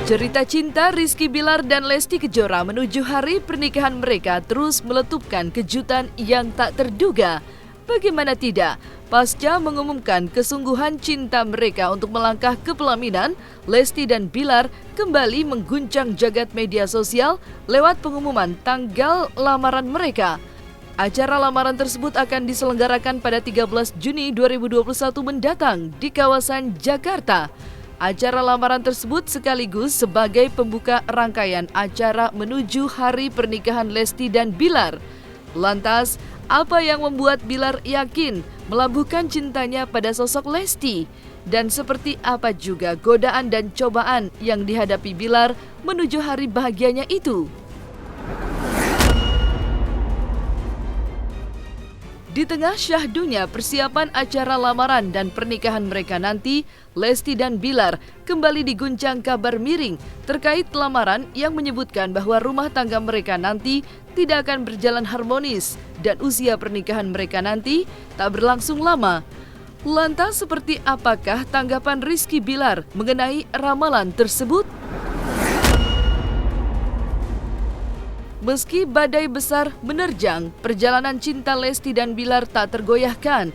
Cerita cinta Rizky Bilar dan Lesti Kejora menuju hari pernikahan mereka terus meletupkan kejutan yang tak terduga. Bagaimana tidak, pasca mengumumkan kesungguhan cinta mereka untuk melangkah ke pelaminan, Lesti dan Bilar kembali mengguncang jagat media sosial lewat pengumuman tanggal lamaran mereka. Acara lamaran tersebut akan diselenggarakan pada 13 Juni 2021 mendatang di kawasan Jakarta. Acara lamaran tersebut sekaligus sebagai pembuka rangkaian acara menuju hari pernikahan Lesti dan Bilar. Lantas, apa yang membuat Bilar yakin melabuhkan cintanya pada sosok Lesti? Dan seperti apa juga godaan dan cobaan yang dihadapi Bilar menuju hari bahagianya itu? Di tengah syahdunya persiapan acara lamaran dan pernikahan mereka nanti, Lesti dan Bilar kembali diguncang kabar miring terkait lamaran yang menyebutkan bahwa rumah tangga mereka nanti tidak akan berjalan harmonis dan usia pernikahan mereka nanti tak berlangsung lama. Lantas seperti apakah tanggapan Rizky Bilar mengenai ramalan tersebut? Meski badai besar menerjang, perjalanan cinta Lesti dan Bilar tak tergoyahkan.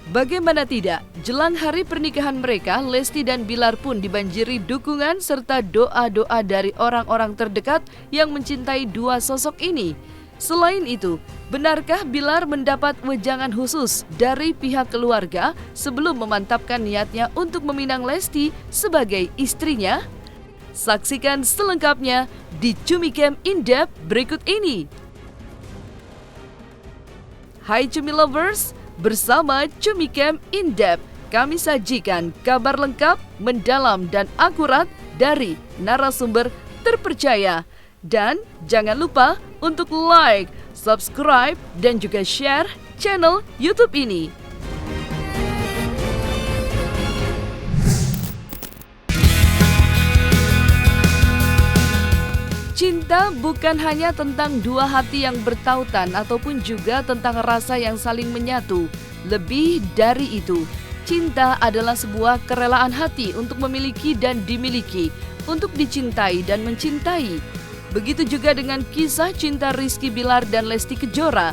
Bagaimana tidak, jelang hari pernikahan mereka, Lesti dan Bilar pun dibanjiri dukungan serta doa-doa dari orang-orang terdekat yang mencintai dua sosok ini. Selain itu, benarkah Bilar mendapat wejangan khusus dari pihak keluarga sebelum memantapkan niatnya untuk meminang Lesti sebagai istrinya? Saksikan selengkapnya di Cumi Camp In-Depth berikut ini. Hai Cumi Lovers, bersama Cumi Camp In-Depth, kami sajikan kabar lengkap, mendalam dan akurat dari narasumber terpercaya. Dan jangan lupa untuk like, subscribe, dan juga share channel YouTube ini. Cinta bukan hanya tentang dua hati yang bertautan ataupun juga tentang rasa yang saling menyatu. Lebih dari itu, cinta adalah sebuah kerelaan hati untuk memiliki dan dimiliki, untuk dicintai dan mencintai. Begitu juga dengan kisah cinta Rizky Bilar dan Lesti Kejora.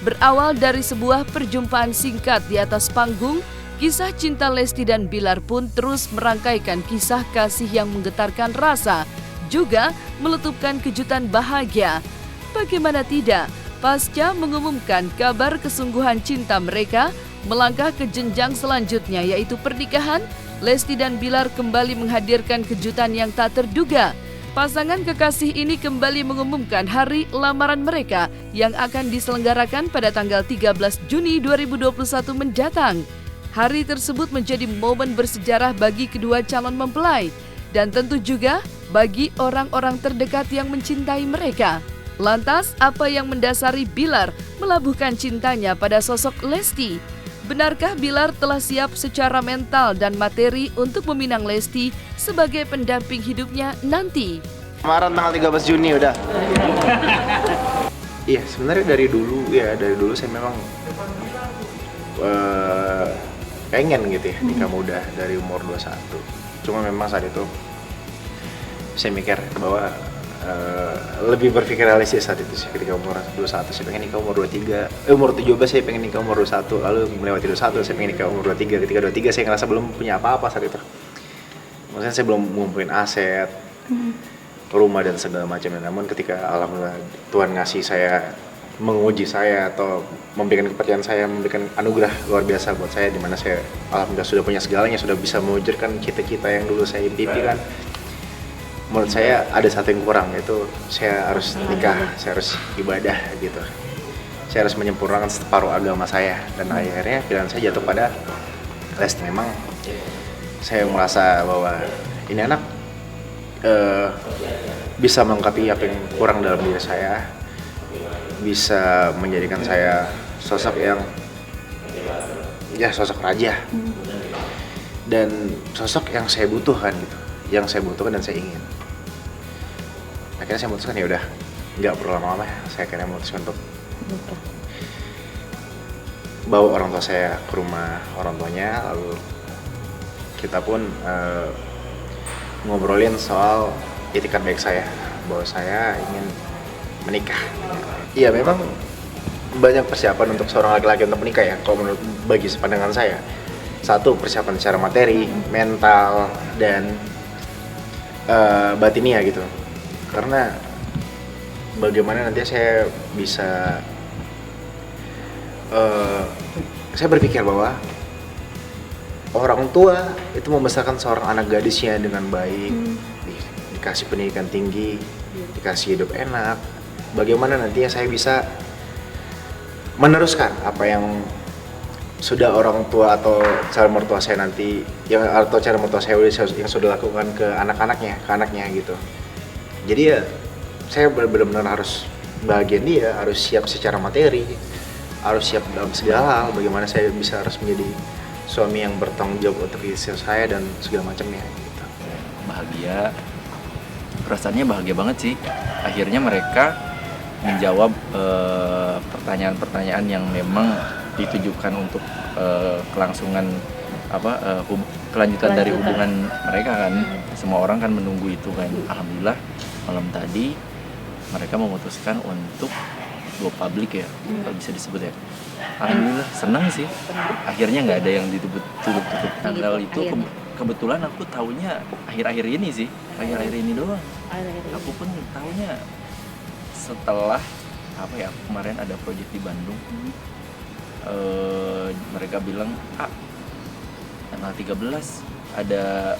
Berawal dari sebuah perjumpaan singkat di atas panggung, kisah cinta Lesti dan Bilar pun terus merangkaikan kisah kasih yang menggetarkan rasa, juga meletupkan kejutan bahagia. Bagaimana tidak, pasca mengumumkan kabar kesungguhan cinta mereka melangkah ke jenjang selanjutnya yaitu pernikahan, Lesti dan Bilar kembali menghadirkan kejutan yang tak terduga. Pasangan kekasih ini kembali mengumumkan hari lamaran mereka yang akan diselenggarakan pada tanggal 13 Juni 2021 mendatang. Hari tersebut menjadi momen bersejarah bagi kedua calon mempelai dan tentu juga bagi orang-orang terdekat yang mencintai mereka. Lantas, apa yang mendasari Bilar melabuhkan cintanya pada sosok Lesti? Benarkah Bilar telah siap secara mental dan materi untuk meminang Lesti sebagai pendamping hidupnya nanti? Lamaran tanggal 13 Juni udah. Iya, sebenarnya dari dulu saya memang pengen gitu ya nikah muda dari umur 21. Cuma memang saat itu saya mikir bahwa lebih berpikir realistis saat itu sih. Ketika umur 21 saya pengen nikah umur 23, umur 17 saya pengen nikah umur 21, lalu melewati 21 saya pengen nikah umur 23. Ketika 23 saya ngerasa belum punya apa-apa saat itu. Maksudnya saya belum ngumpulin aset, rumah dan segala macam. Namun ketika alhamdulillah Tuhan ngasih saya, menguji saya atau memberikan kepercayaan saya, memberikan anugerah luar biasa buat saya, di mana saya alhamdulillah sudah punya segalanya, sudah bisa mewujudkan cita-cita yang dulu saya impikan. Menurut saya ada satu yang kurang, yaitu saya harus nikah, saya harus ibadah gitu. Saya harus menyempurnakan separuh agama saya, dan akhirnya pilihan saya jatuh pada Lesti. Memang saya merasa bahwa ini anak bisa melengkapi apa yang kurang dalam diri saya, bisa menjadikan saya sosok yang sosok raja, dan sosok yang saya butuhkan gitu, yang saya butuhkan dan saya ingin. Akhirnya saya memutuskan ya udah, nggak perlu lama-lama ya. Saya akhirnya memutuskan untuk bawa orang tua saya ke rumah orang tuanya, lalu kita pun ngobrolin soal itikat baik saya bahwa saya ingin menikah. Iya, memang banyak persiapan untuk seorang laki-laki untuk menikah ya, kalau menurut bagi pandangan saya. Satu, persiapan secara materi, mental, dan batinia gitu. Karena bagaimana nanti saya bisa saya berpikir bahwa orang tua itu membesarkan seorang anak gadisnya dengan baik, dikasih pendidikan tinggi, dikasih hidup enak. Bagaimana nantinya saya bisa meneruskan apa yang sudah orang tua atau calon mertua saya nanti, atau calon mertua saya yang sudah lakukan ke anaknya gitu. Jadi ya saya benar-benar harus bahagian dia, harus siap secara materi, harus siap dalam segala hal. Bagaimana saya bisa harus menjadi suami yang bertanggung jawab untuk istri saya dan segala macamnya gitu. Bahagia, perasaannya bahagia banget sih. Akhirnya mereka menjawab pertanyaan-pertanyaan yang memang ditujukan untuk kelangsungan kelanjutan dari hubungan mereka kan. Semua orang kan menunggu itu kan. Alhamdulillah malam tadi mereka memutuskan untuk go public ya, kalau bisa disebut ya. Alhamdulillah senang sih. Akhirnya nggak ada yang ditutup tanggal itu. Kebetulan aku taunya akhir-akhir ini sih, akhir-akhir ini doang. Aku pun taunya setelah kemarin ada proyek di Bandung. Mereka bilang tanggal 13 ada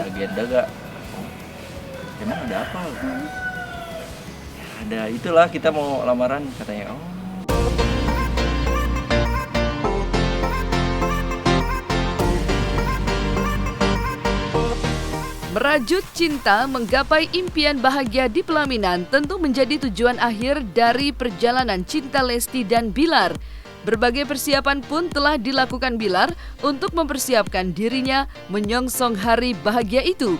agenda gak? Emang ada apa? Ada itulah, kita mau lamaran katanya. Merajut cinta menggapai impian bahagia di pelaminan tentu menjadi tujuan akhir dari perjalanan cinta Lesti dan Bilar. Berbagai persiapan pun telah dilakukan Bilar untuk mempersiapkan dirinya menyongsong hari bahagia itu.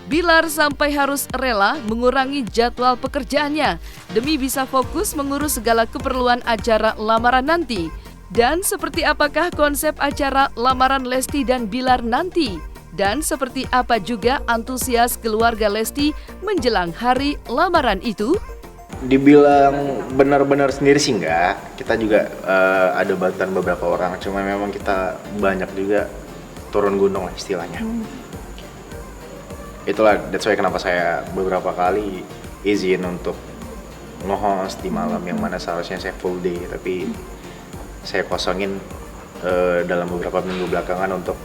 Bilar sampai harus rela mengurangi jadwal pekerjaannya demi bisa fokus mengurus segala keperluan acara lamaran nanti. Dan seperti apakah konsep acara lamaran Lesti dan Bilar nanti? Dan seperti apa juga antusias keluarga Lesti menjelang hari lamaran itu? Dibilang benar-benar sendiri sih enggak. Kita juga ada bantuan beberapa orang, cuma memang kita banyak juga turun gunung lah istilahnya. Itulah that's why kenapa saya beberapa kali izin untuk nge-host di malam yang mana seharusnya saya full day, tapi saya kosongin dalam beberapa minggu belakangan untuk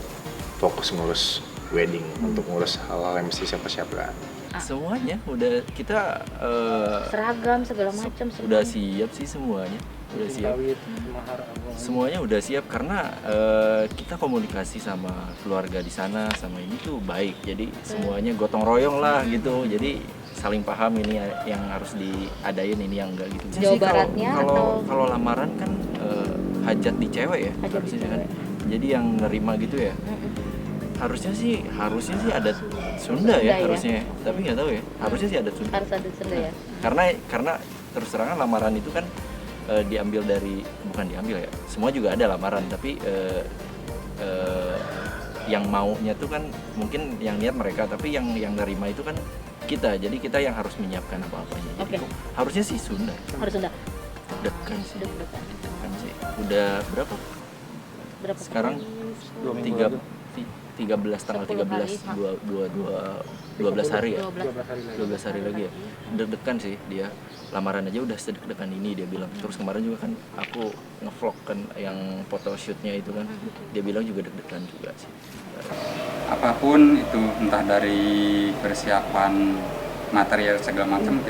fokus ngurus wedding, untuk ngurus hal-hal yang mesti saya persiapkan. Semuanya udah kita seragam segala macam udah siap sih semuanya. Udah siap. Semuanya udah siap karena kita komunikasi sama keluarga di sana sama ini tuh baik. Jadi semuanya gotong royong lah gitu. Jadi saling paham ini yang harus diadain, ini yang enggak gitu. Jawa Baratnya kalau lamaran kan hajat di cewek ya, harusnya kan. Jadi yang nerima gitu ya. Harusnya sih ada Sunda ya harusnya. Tapi nggak tahu ya. Harusnya sih ada Sunda. Harus ada Sunda ya. Karena terus terang lamaran itu kan bukan diambil ya. Semua juga ada lamaran, tapi yang maunya tuh kan mungkin yang niat mereka, tapi yang nerima itu kan kita. Jadi kita yang harus menyiapkan apa-apanya. Jadi harusnya sih Sunda. Harus Sunda. Deg-degan sih. Udah berapa sekarang? 13 tanggal 13 12 hari ya. 12 hari lagi ya. Deg-degan sih dia. Lamaran aja udah sedek-dekan ini dia bilang. Terus kemarin juga kan aku nge-vlog kan yang photoshootnya itu kan. Dia bilang juga deg-degan juga sih. Apapun itu, entah dari persiapan material segala macam,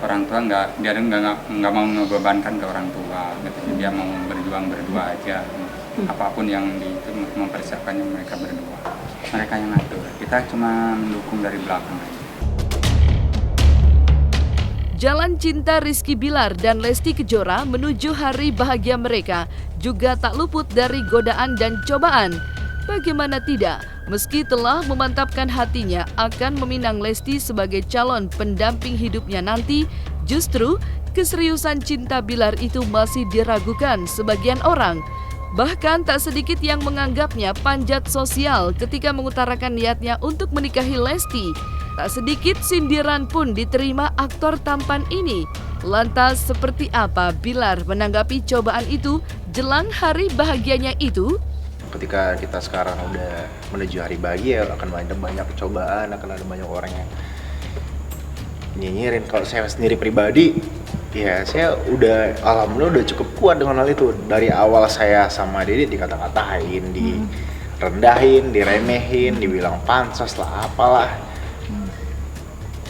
orang tua nggak mau ngebebankan ke orang tua gitu. Dia mau berjuang berdua aja. Apapun yang mempersiapkannya mereka berdua, mereka yang ngatur, kita cuma mendukung dari belakang aja. Jalan cinta Rizky Bilar dan Lesti Kejora menuju hari bahagia mereka juga tak luput dari godaan dan cobaan. Bagaimana tidak, meski telah memantapkan hatinya akan meminang Lesti sebagai calon pendamping hidupnya nanti, justru keseriusan cinta Bilar itu masih diragukan sebagian orang. Bahkan tak sedikit yang menganggapnya panjat sosial ketika mengutarakan niatnya untuk menikahi Lesti. Tak sedikit sindiran pun diterima aktor tampan ini. Lantas seperti apa Bilar menanggapi cobaan itu jelang hari bahagianya itu? Ketika kita sekarang udah menuju hari bahagia, akan ada banyak cobaan, akan ada banyak orang yang nyinyirin. Kalau saya sendiri pribadi, ya saya udah alhamdulillah udah cukup kuat dengan hal itu. Dari awal saya sama Dede dikata-katain, direndahin, diremehin, dibilang pansos lah apalah.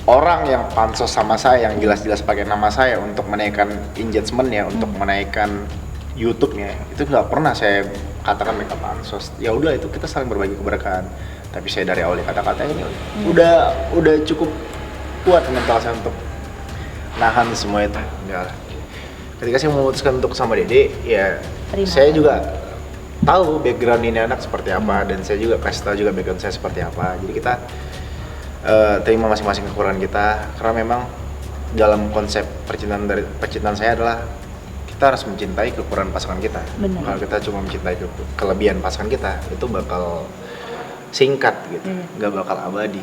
Orang yang pansos sama saya, yang jelas-jelas pakai nama saya untuk menaikkan engagement-nya, untuk menaikkan YouTube-nya, itu nggak pernah saya katakan mereka pansos. Ya udah, itu kita saling berbagi keberkahan. Tapi saya dari awal kata-kata ini udah cukup kuat mental saya untuk nahan semua itu. Enggak lah. Ketika saya memutuskan untuk sama Dede, ya saya juga tahu background ini anak seperti apa, dan saya juga kasih tahu juga background saya seperti apa. Jadi kita terima masing-masing kekurangan kita, karena memang dalam konsep percintaan saya adalah kita harus mencintai kekurangan pasangan kita. Benar. Kalau kita cuma mencintai kelebihan pasangan kita, itu bakal singkat gitu, nggak bakal abadi.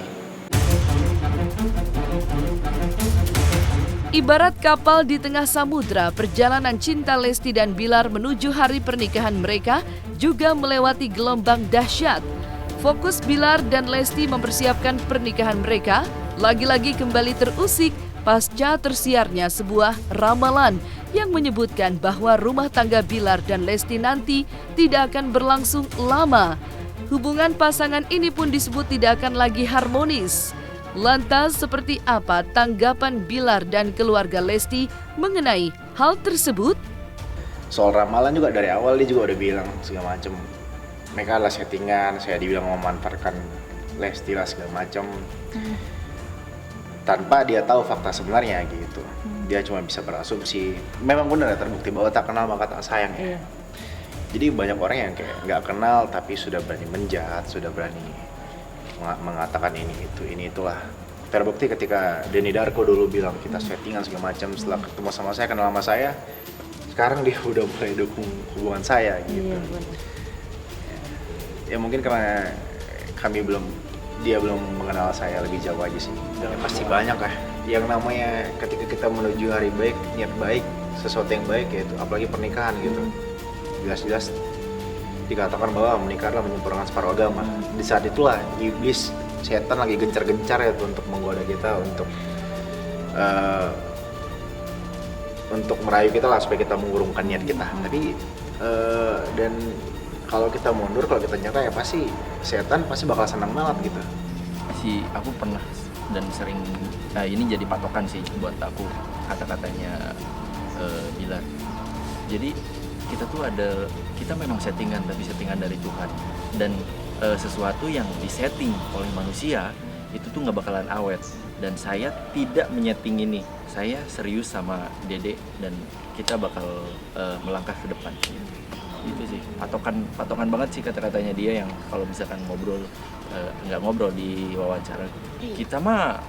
Ibarat kapal di tengah samudra, perjalanan cinta Lesti dan Bilar menuju hari pernikahan mereka juga melewati gelombang dahsyat. Fokus Bilar dan Lesti mempersiapkan pernikahan mereka lagi-lagi kembali terusik pasca tersiarnya sebuah ramalan yang menyebutkan bahwa rumah tangga Bilar dan Lesti nanti tidak akan berlangsung lama. Hubungan pasangan ini pun disebut tidak akan lagi harmonis. Lantas seperti apa tanggapan Bilar dan keluarga Lesti mengenai hal tersebut? Soal ramalan juga dari awal dia juga udah bilang segala macem. Mereka adalah settingan, saya dibilang memanfaatkan Lesti lah segala macam. Tanpa dia tahu fakta sebenarnya gitu. Dia cuma bisa berasumsi. Memang benar ya, terbukti bahwa tak kenal maka tak sayang ya. Jadi banyak orang yang kayak nggak kenal tapi sudah berani menjahat, sudah berani mengatakan ini itulah. Terbukti ketika Denny Darko dulu bilang kita settingan segala macam, setelah ketemu sama saya, kenal sama saya, sekarang dia udah mulai dukung hubungan saya gitu. Ya mungkin karena dia belum mengenal saya lebih jauh aja sih. Ya pasti banyak lah. Yang namanya ketika kita menuju hari baik, niat baik, sesuatu yang baik yaitu apalagi pernikahan gitu. Jelas-jelas dikatakan bahwa menikah adalah menyempurnakan separuh agama. Di saat itulah iblis, setan lagi gencar-gencar ya tuh untuk menggoda kita, untuk merayu kita lah supaya kita mengurungkan niat kita. Tapi dan kalau kita mundur, kalau kita nyerah ya pasti setan pasti bakal senang banget gitu. Aku pernah dan sering, ini jadi patokan sih buat aku kata-katanya Bilar. Jadi kita memang settingan, tapi settingan dari Tuhan. Dan sesuatu yang disetting oleh manusia itu tuh nggak bakalan awet. Dan saya tidak menyeting ini. Saya serius sama Dede dan kita bakal melangkah ke depan. Itu sih patokan banget sih kata-katanya dia, yang kalau misalkan nggak ngobrol di wawancara, kita mah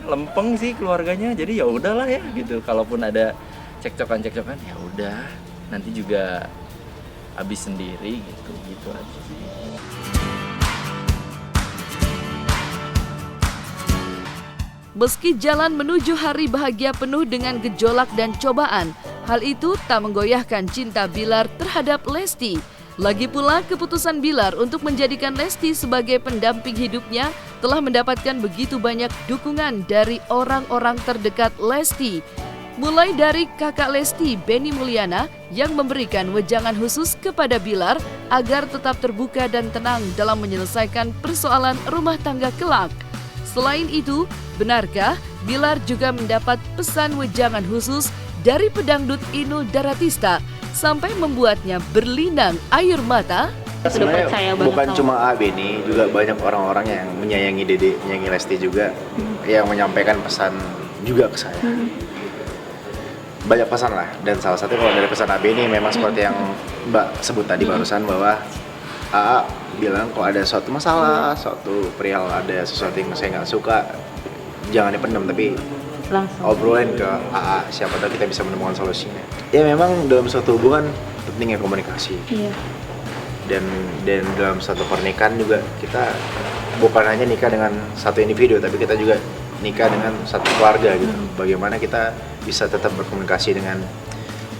lempeng sih keluarganya, jadi ya udahlah ya gitu. Kalaupun ada cekcokan ya udah, nanti juga habis sendiri gitu aja sih. Meski jalan menuju hari bahagia penuh dengan gejolak dan cobaan, hal itu tak menggoyahkan cinta Bilar terhadap Lesti. Lagi pula, keputusan Bilar untuk menjadikan Lesti sebagai pendamping hidupnya telah mendapatkan begitu banyak dukungan dari orang-orang terdekat Lesti. Mulai dari kakak Lesti, Benny Mulyana, yang memberikan wejangan khusus kepada Bilar agar tetap terbuka dan tenang dalam menyelesaikan persoalan rumah tangga kelak. Selain itu, benarkah Bilar juga mendapat pesan wejangan khusus dari pedangdut Inul Daratista sampai membuatnya berlinang air mata? Sebenarnya bukan cuma Benny, juga banyak orang-orang yang menyayangi Dede, menyayangi Lesti juga, yang menyampaikan pesan juga ke saya. Banyak pesan lah, dan salah satu kalau dari pesan Benny memang seperti yang Mbak sebut tadi barusan, bahwa AA bilang kalau ada suatu masalah, suatu perihal ada sesuatu yang saya nggak suka, jangan dipendam tapi langsung obrolin ke AA, siapa tahu kita bisa menemukan solusinya. Ya memang dalam suatu hubungan pentingnya komunikasi. Iya. Dan dalam satu pernikahan juga kita bukan hanya nikah dengan satu individu, tapi kita juga nikah dengan satu keluarga gitu. Bagaimana kita bisa tetap berkomunikasi dengan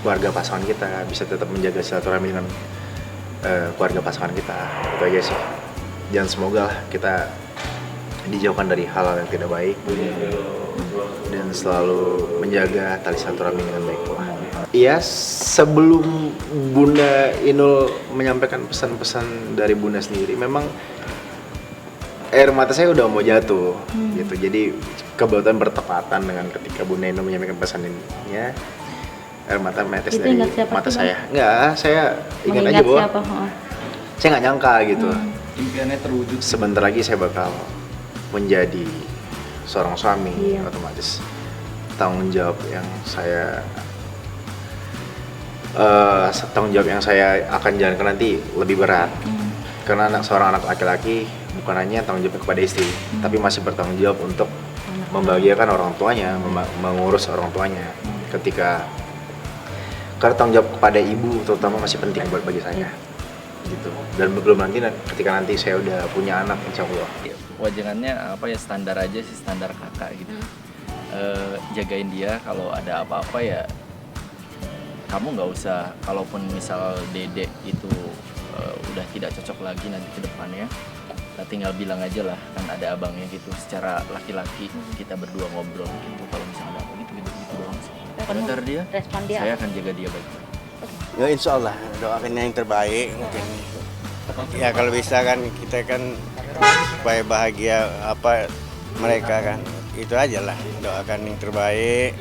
keluarga pasangan kita, bisa tetap menjaga silaturahmi dengan keluarga pasangan kita. Itu aja sih. Dan semoga lah kita dijauhkan dari hal-hal yang tidak baik dan selalu menjaga tali silaturahmi dengan baik. Iya, sebelum Bunda Inul menyampaikan pesan-pesan dari Bunda sendiri, memang air mata saya udah mau jatuh gitu. Jadi kebetulan bertepatan dengan ketika Bunda Inul menyampaikan pesannya, air mata menetes Itu dari ingat siapa mata sih, saya. Enggak, saya ingat aja Mengingat bahwa siapa? saya nggak nyangka gitu. Impiannya terwujud. Sebentar lagi saya bakal menjadi seorang suami, Iya. otomatis tanggung jawab yang saya akan jalankan nanti lebih berat. Karena seorang anak laki-laki bukan hanya tanggung jawab kepada istri, tapi masih bertanggung jawab untuk membahagiakan orang tuanya, mengurus orang tuanya. Karena tanggung jawab kepada ibu terutama masih penting bagi saya. Gitu. Dan belum ketika nanti saya udah punya anak, insya Allah. Wajangannya apa ya, standar aja sih, standar kakak gitu. Jagain dia, kalau ada apa-apa ya kamu nggak usah, kalaupun misal dedek itu udah tidak cocok lagi nanti ke depannya, tinggal bilang aja lah, kan ada abangnya gitu, secara laki-laki kita berdua ngobrol gitu, kalau misalnya ada apa gitu doang sih. Ntar dia, Respon dia. saya akan jaga dia baik-baik. Ya insya Allah doakan yang terbaik mungkin. Ya kalau bisa kan kita kan supaya bahagia apa mereka kan, itu aja lah, doakan yang terbaik.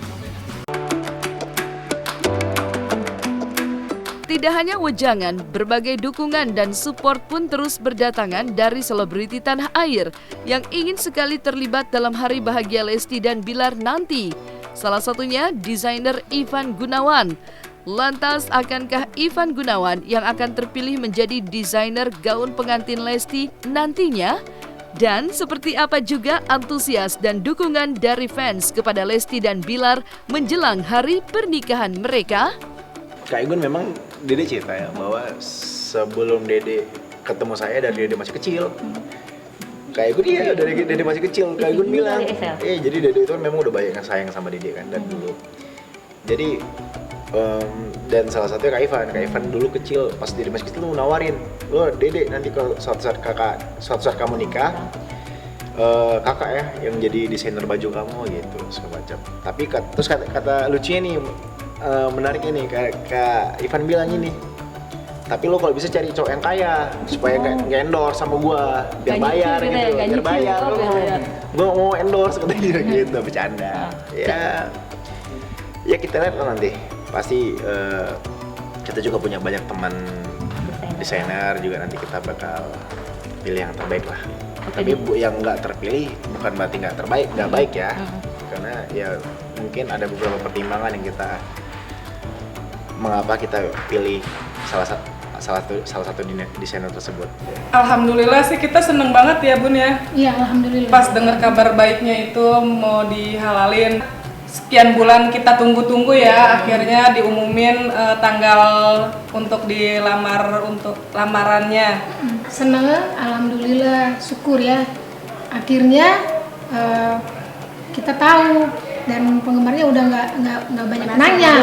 Tidak hanya wejangan, berbagai dukungan dan support pun terus berdatangan dari selebriti tanah air yang ingin sekali terlibat dalam hari bahagia Lesti dan Bilar nanti. Salah satunya desainer Ivan Gunawan. Lantas, akankah Ivan Gunawan yang akan terpilih menjadi desainer gaun pengantin Lesti nantinya? Dan seperti apa juga antusias dan dukungan dari fans kepada Lesti dan Bilar menjelang hari pernikahan mereka? Kak Igun memang Dede cerita ya bahwa sebelum Dede ketemu saya dari Dede masih kecil. Kak Igun iya dari Dede masih kecil. Kak Igun bilang, jadi Dede itu memang udah banyak yang sayang sama Dede kan dari dulu. Jadi dan salah satunya Kak Ivan dulu kecil, pas Dede masih kecil tuh nawarin, lo Dede nanti kalau suatu saat kamu nikah, kakak ya yang jadi desainer baju kamu gitu segala macam. Tapi terus kata lucunya nih, menariknya nih Kak Ivan bilang ini, tapi lo kalau bisa cari cowok yang kaya supaya nggak endorse sama gua, biar bayar gitu, biar bayar. Gua mau endorse katanya gitu, bercanda. Ya kita lihat lah nanti. Pasti kita juga punya banyak teman desainer juga, nanti kita bakal pilih yang terbaik lah. Tapi yang nggak terpilih bukan berarti nggak baik ya, karena ya mungkin ada beberapa pertimbangan yang mengapa kita pilih salah satu desainer tersebut. Alhamdulillah sih kita seneng banget ya Bun ya. Iya, alhamdulillah. Pas dengar kabar baiknya itu mau dihalalin. Sekian bulan kita tunggu-tunggu ya, akhirnya diumumin tanggal untuk dilamar, untuk lamarannya. Senang, alhamdulillah, syukur ya. Akhirnya kita tahu dan penggemarnya udah nggak banyak nanya,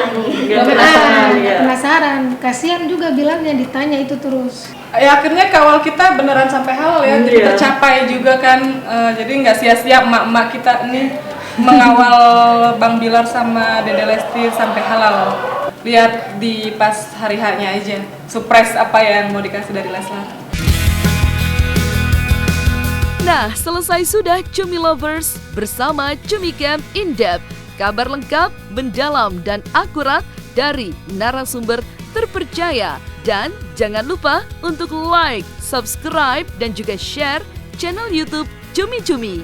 penasaran. Kasihan juga bilangnya ditanya itu terus. Ya akhirnya kawal kita beneran sampai halal ya, jadi tercapai juga kan. Jadi nggak sia-sia emak-emak kita nih mengawal Bang Bilar sama Dede Lesti sampai halal. Lihat di pas hari H-nya aja, surprise apa yang mau dikasih dari Leslar. Nah, selesai sudah Cumi Lovers bersama Cumi Camp In Depth. Kabar lengkap, mendalam, dan akurat dari narasumber terpercaya. Dan jangan lupa untuk like, subscribe, dan juga share channel YouTube Cumi Cumi.